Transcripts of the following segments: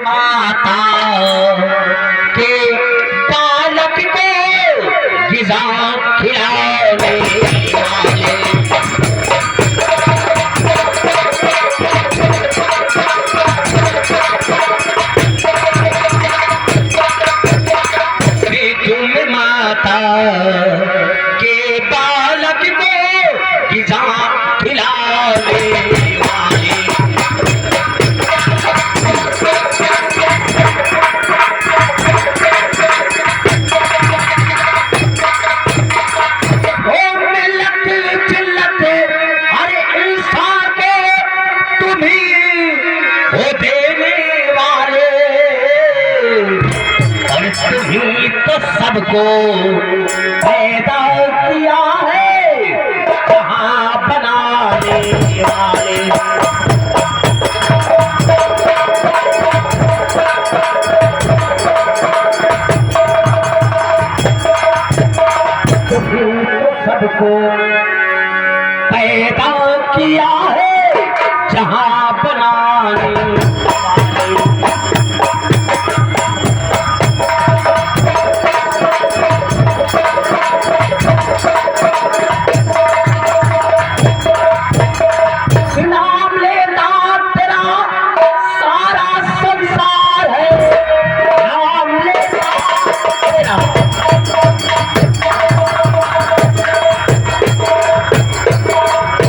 माता के बालक को गिज़ा खिलाने वाले। तुम माता के बालक को गिज़ा खिलाने वाले। ओ मिलत जिल्लत हर इंसान को तुम ही हो देने वाले, और तुम्ही तो सबको पैदा किया है जहां बनाने वाले। तुम्ही तो सबको पैदा किया है जहां बनाने वाले। नाम लेता तेरा सारा संसार है, नाम लेता तेरा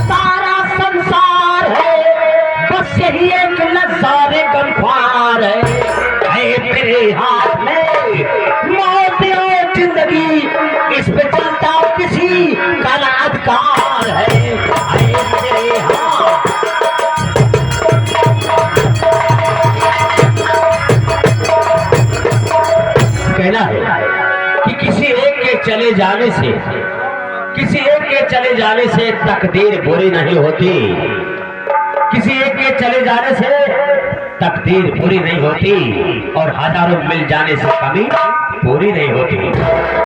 सारा संसार है, बस यही एक नज़ारे गमख्वार है तेरे हाथ में मौत और जिंदगी, इस पे चलता किसी का ना अधिकार है तेरे हाथ। कहना है कि किसी एक के चले जाने से, किसी एक के चले जाने से तकदीर बुरी नहीं होती, किसी एक के चले जाने से तकदीर पूरी नहीं होती, और हजारों मिल जाने से कमी पूरी नहीं होती।